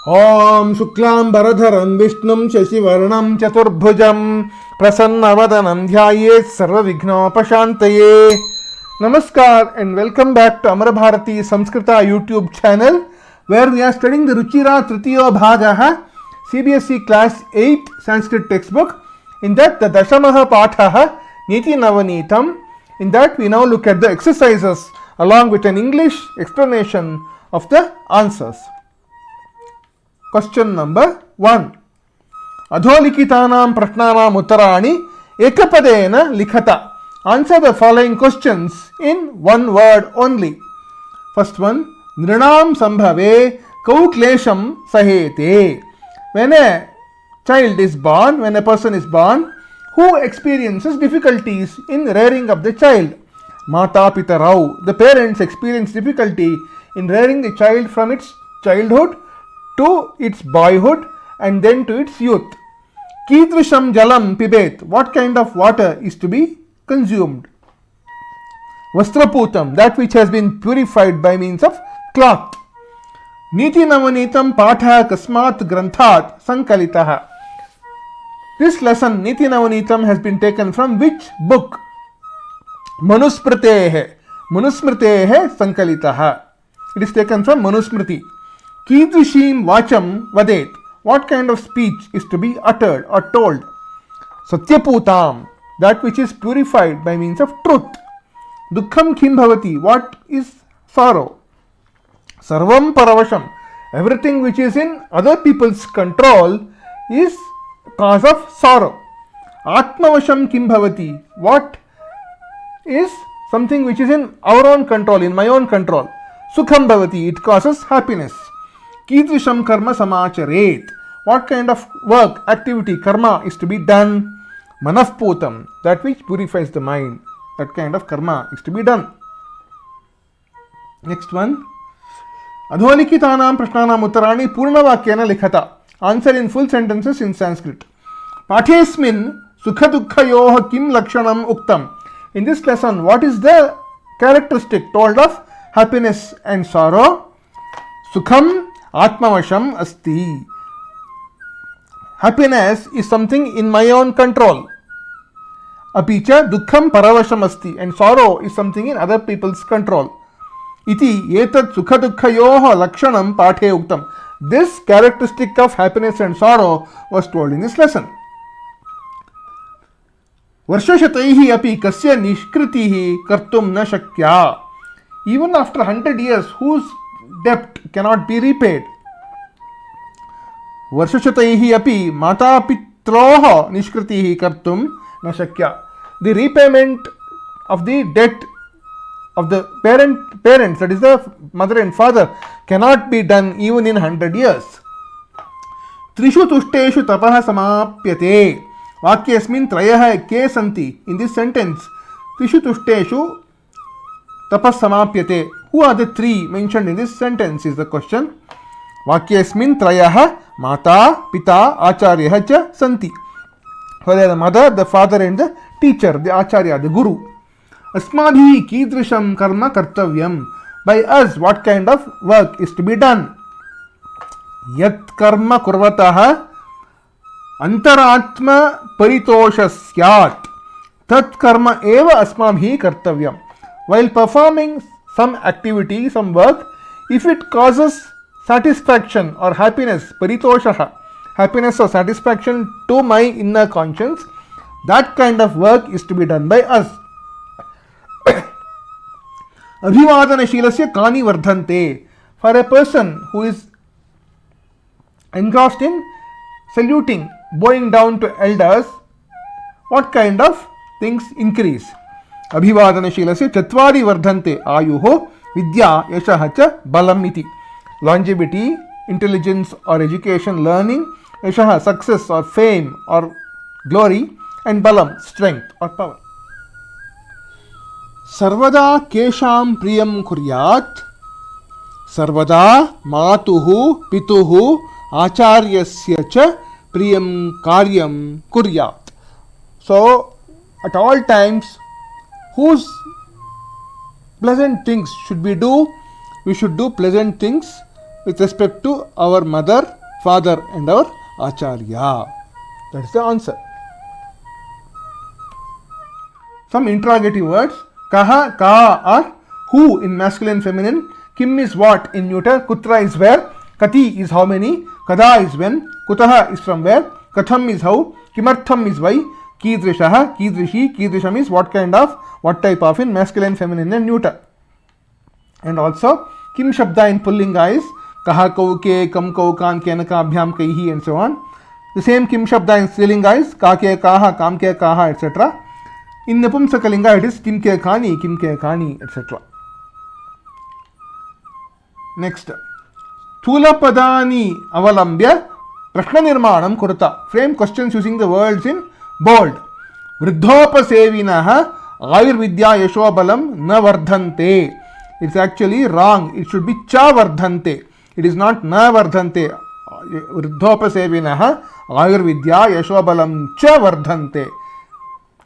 Om Shuklam Bharadharam Vishnum Shashivarnam Chaturbhujam Prasannavadanam Dhyayet Sarva Vignopashantaye. Namaskar and welcome back to Amara Bharati Samskrita YouTube channel, where we are studying the Ruchira Tritiyo Bhagaha CBSE class 8 Sanskrit textbook. In that the Dashamaha Pathaha Neetinavanitam. In that we now look at the exercises along with an English explanation of the answers. Question number 1. Adholikitanam prashnanam uttarani ekapadena likhata. Answer the following questions in one word only. First one. Nrinam sambhave kauklesham sahete. When a child is born, when a person is born, who experiences difficulties in rearing up the child? Mata pitarau. The parents experience difficulty in rearing the child from its childhood to its boyhood and then to its youth. Kidrisham jalam pibet. What kind of water is to be consumed? Vastraputam. That which has been purified by means of cloth. Nitinavanitam patha kasmat granthat sankalitaha. This lesson Nitinavanitam has been taken from which book? Manusmritehe. Manusmritehe sankalitaha. It is taken from Manusmriti. Kidrishim vacham vadet. What kind of speech is to be uttered or told? Satyaputam. That which is purified by means of truth. Dukkham kim bhavati. What is sorrow? Sarvam paravasham. Everything which is in other people's control is cause of sorrow. Atmavasham kim bhavati. What is something which is in our own control, in my own control? Sukham bhavati. It causes happiness. Kidrisham karma samacharet. What kind of work, activity, karma is to be done? Manafputam. That which purifies the mind. That kind of karma is to be done. Next one. Adholikitanam prashnanam uttarani purnavakyena likhata. Answer in full sentences in Sanskrit. Pathesmin sukha dukkhayoh kim lakshanam uktam. In this lesson, what is the characteristic told of happiness and sorrow? Sukham atmavasham asti. Happiness is something in my own control. Apicha dukkham paravasham asti. And sorrow is something in other people's control. Iti etat sukha dukkhayoh lakshanam pathe uktam. This characteristic of happiness and sorrow was told in this lesson. Varshashataihi api kasya nishkritihi kartum na shakya. Even after 100 years, whose debt cannot be repaid? Varshashataihi api mata pitroho nishkritihi kartum na shakya. The repayment of the debt of the parents, that is the mother and father, cannot be done even in 100 years. Trishu tushteshu tapaha samapyate. Vakyasmin trayah ke santi. In this sentence, Trishu tushteshu tapas samapyate. Who are the three mentioned in this sentence is the question. Vakyasmin trayah mata, pita, acharya cha santi. So they are the mother, the father and the teacher, the acharya, the guru. Asmadhi kidrisham karma kartavyam. By us, what kind of work is to be done? Yat karma kurvataha antaratma paritosha syat. Tat karma eva asmabhi kartavyam. While performing some activity, some work, if it causes satisfaction or happiness, paritosha, happiness or satisfaction to my inner conscience, that kind of work is to be done by us. Abhivadanashilasya kani vardhante. For a person who is engrossed in saluting, bowing down to elders, what kind of things increase? Abhivadanashilasya chatvari vardhante ayuho vidya yashaha cha balam iti. Longevity, intelligence or education, learning, yashaha success or fame or glory, and balam strength or power. Sarvada kesham priyam kuryat. Sarvada matuhu pituhu acharyasya cha priyam karyam kuryat. So, at all times, whose pleasant things should we do? We should do pleasant things with respect to our mother, father and our acharya. That is the answer. Some interrogative words. Kaha, ka are who in masculine, feminine. Kim is what in neuter. Kutra is where. Kati is how many. Kada is when. Kutaha is from where. Katham is how. Kimartham is why. Kidrishaha, kidrishi. Kidrisham is what kind of, what type of in masculine, feminine and neuter. And also kim shabda in pullinga is kaha kauke, kam kaukan, kenaka, abhyam, kaihi and so on. The same kim shabda in strilinga is kake, kaha, kamke, kaha, etc. In Napumsakalinga it is kimke khani, etc. Next. Thula padani avalambya prashna nirmanam kurta. Frame questions using the words in bold. Vriddhopasevinaha ayurvidya yashobalam na vardhante. It's actually wrong. It should be cha vardhante. It is not na vardhante. Vriddhopasevinaha ayurvidya yashobalam cha vardhante.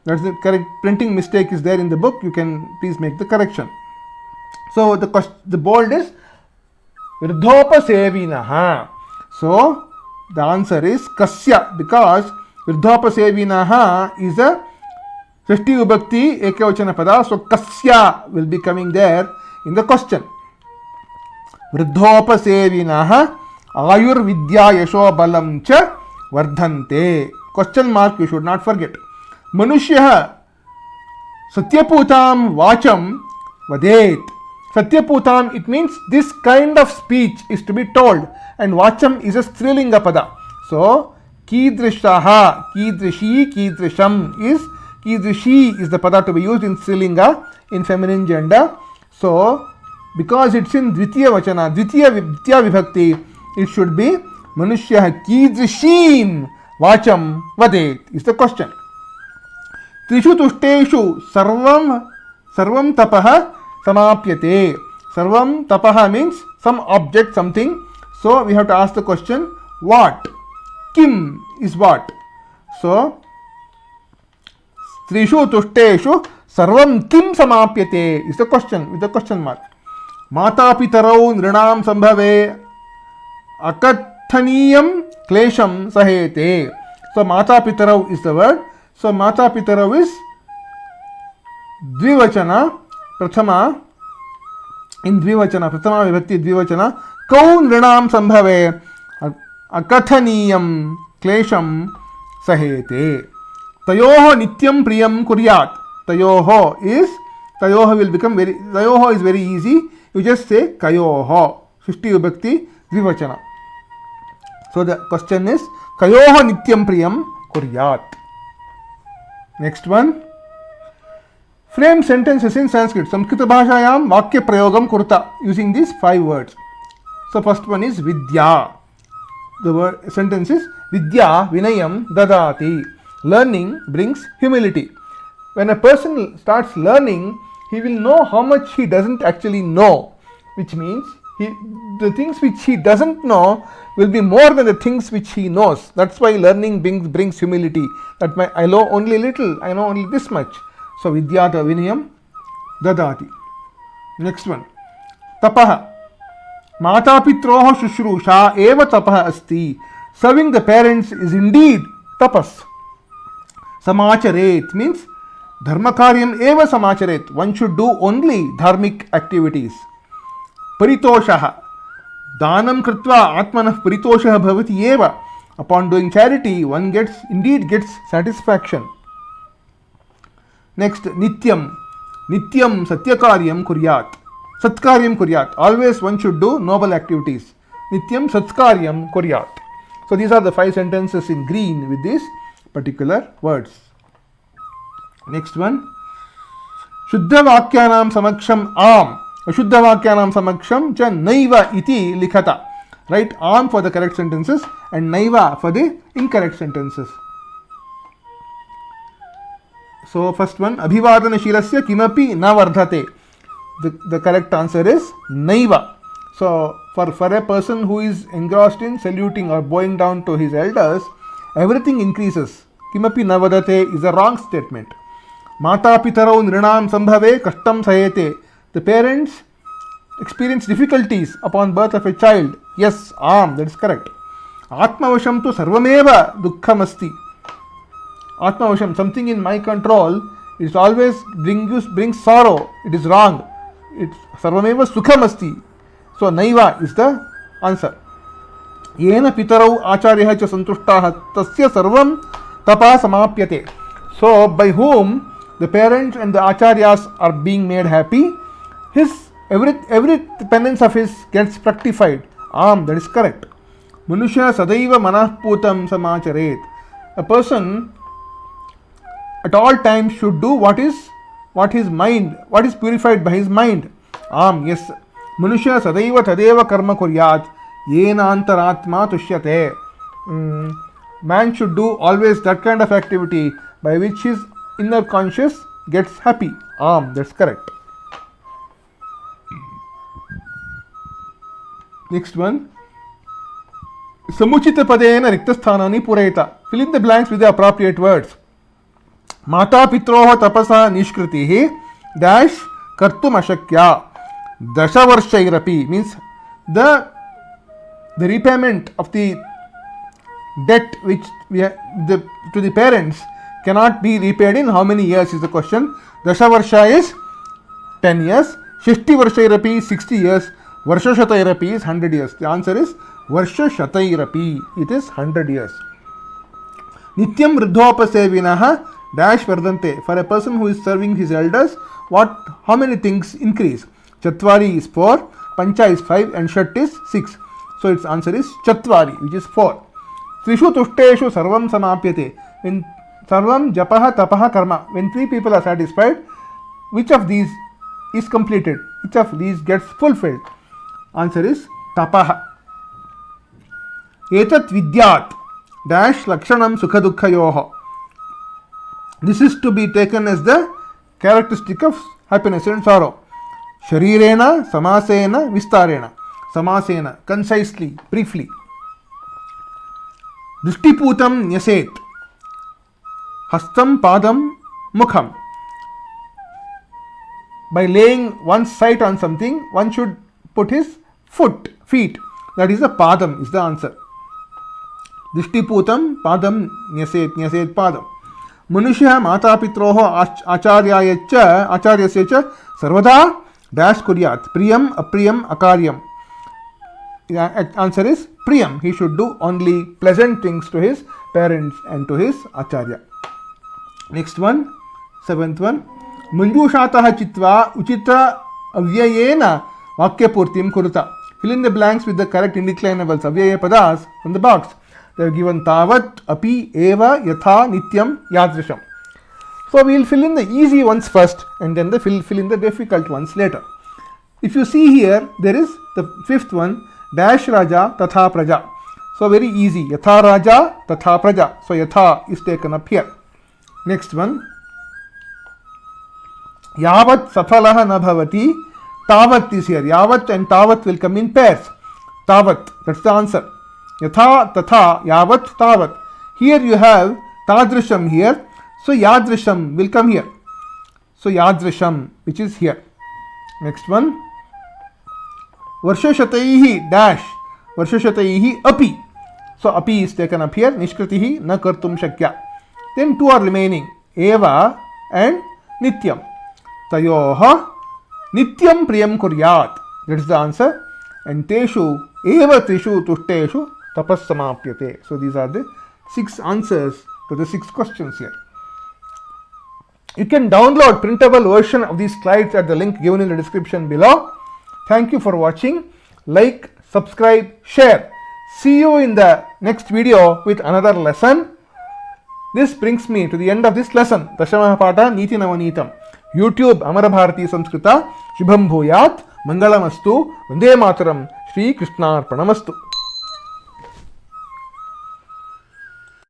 That's the correct printing mistake is there in the book. You can please make the correction. So the bold is Vriddhopasevinaha. So the answer is kasya, because Vriddhopasevinaha is a Shashti Vibhakti Ekavachana pada. So kasya will be coming there in the question. Vriddhopasevinaha ayurvidya yashobalam cha vardhante. Question mark you should not forget. Manushya Satyaputam Vacham Vadet. Satyaputam, it means this kind of speech is to be told, and Vacham is a Strilinga pada. So Kidrishaha, Kidrishi, Kidrisham is Kidrishi is the pada to be used in Strilinga in feminine gender. So because it's in Dvitiya Vachana, Dvitiya Vibhakti, it should be Manushya Kidrishim Vacham Vadet is the question. Trishu Tushteshu Sarvam Tapaha Samapyate. Sarvam Tapaha means some object, something. So we have to ask the question, what? Kim is what? So Trishu Tushteshu Sarvam Kim Samapyate is the question with the question mark. Mata Pitarau Nrinam Sambhave Akathaniyam Klesham Sahete. So Mata Pitarau is the word. So Mata Pitarau is Dvivachana, Prathama, in Dvivachana, Prathama Vibhakti Dvivachana, Kau Nrinam Sambhave Akathaniyam Klesham Sahete. Tayoho Nityam Priyam Kuryat. Tayoho will become Tayoho is very easy. You just say Kayoho. Shishti Vibhakti Dvivachana. So the question is Kayoho Nityam Priyam Kuryat. Next one. Frame sentences in Sanskrit. Samskrita bhashayam vakya prayogam kurta using these 5 words. So first one is Vidya. The word sentence is Vidya Vinayam Dadati. Learning brings humility. When a person starts learning, he will know how much he doesn't actually know, which means the things which he doesn't know will be more than the things which he knows. That's why learning brings humility. That I know only little, I know only this much. So Vidyata Vinayam Dadati. Next one. Tapaha. Mata Pitroho Shushrusha Eva Tapaha Asti. Serving the parents is indeed tapas. Samacharet means Dharmakaryam Eva Samacharet. One should do only dharmic activities. Paritoshaha. Danam Kritva Atmanah Paritoshaha Bhavati Eva. Upon doing charity, one indeed gets satisfaction. Next, Nityam. Nityam Satyakaryam Kuryat. Satkaryam Kuryat. Always one should do noble activities. Nityam Satkaryam Kuryat. So these are the 5 sentences in green with these particular words. Next one. Shuddha Vakyanam Samaksham Am. Ashuddha Vakyanam Samaksham cha Naiva iti likhata. Write Am for the correct sentences and Naiva for the incorrect sentences. So first one, Abhivadana Shirasya Kimapi na Vardhate. The correct answer is Naiva. So for a person who is engrossed in saluting or bowing down to his elders, everything increases. Kimapi na Vardhate is a wrong statement. Mata Pitarau Nrinam Sambhave Kashtam Sahete. The parents experience difficulties upon birth of a child. Yes, that is correct. Atmavasham tu sarvameva dukkhamasti. Atmavasham, something in my control, it always brings sorrow. It is wrong. It's sarvameva sukhamasti. So naiva is the answer. Yena pitarau acharyaha cha santushtaha tasya sarvam tapa samapyate. So by whom the parents and the acharyas are being made happy, his every penance of his gets fructified. That is correct. Manushya sadaiva manahputam samacharet. A person at all times should do what is purified by his mind. Yes. Manushya sadaiva tadeva karma kuryat yena antaratma tushyate. Man should do always that kind of activity by which his inner conscious gets happy. That's correct. Next one. Samuchita padena riktasthanani purayita. Fill in the blanks with the appropriate words. Mata pitroha tapasa nishkritihi dash kartum ashakya. Dashavarshayrapi means the repayment of the debt which we have to the parents cannot be repaid in how many years is the question. Dashavarshya is 10 years. Shishti varshayrapi 60 years. Varshashatayrapi is 100 years. The answer is Varshashatayrapi. It is 100 years. Nityam vruddhopasevinaha dash vardante. For a person who is serving his elders, how many things increase? Chatvari is 4, Pancha is 5 and Shat is 6. So its answer is Chatvari, which is 4. Trishu tushteshu sarvam samapyate. When sarvam japaha tapaha karma, when 3 people are satisfied, which of these is completed? Which of these gets fulfilled? Answer is tapaha. Etat vidyat dash lakshanam sukha dukkhayoho. This is to be taken as the characteristic of happiness and sorrow. Sharirena, samasena, vistarena. Samasena, concisely, briefly. Drishtiputam nyaset. Hastam padam mukham. By laying one's sight on something, one should put his feet. That is the padam, is the answer. Drishtiputam padam nyaset padam. Manushya mata pitroho acharyasya cha sarvada dash kuryat. Priyam, apriyam, akaryam. Answer is priyam. He should do only pleasant things to his parents and to his acharya. Next one, 7th one. Manjushataha chitva uchita avyayena vakyapurtim kuruta. Fill in the blanks with the correct indeclinables, avyaya padas from the box. They are given tavat, api, eva, yatha, nityam, yadrisham. So we will fill in the easy ones first and then fill in the difficult ones later. If you see here, there is the 5th one, dash raja tatha praja. So very easy, yatha raja tatha praja. So yatha is taken up here. Next one, yavat safalaha na bhavati, tavat is here. Yavat and tavat will come in pairs. Tavat, that's the answer. Yatha tatha yavat tavat. Here you have tadrisham here. So yadrisham will come here. So yadrisham, which is here. Next one. Varshashataihi dash. Varshashataihi api. So api is taken up here. Nishkritihi na kartum shakya. Then 2 are remaining. Eva and nityam. Tayoha nityam priyam kuryat. That is the answer. And teshu eva trishu tushteshu tapassamapyate. So these are the 6 answers to the 6 questions here. You can download printable version of these slides at the link given in the description below. Thank you for watching. Like, subscribe, share. See you in the next video with another lesson. This brings me to the end of this lesson. Dashamah Pata Neetinavanitam. YouTube Amara Bharati Samskrita. Shubham Bhuyat. Mangalamastu. Vande Mataram. Shri Krishna Arpanamastu.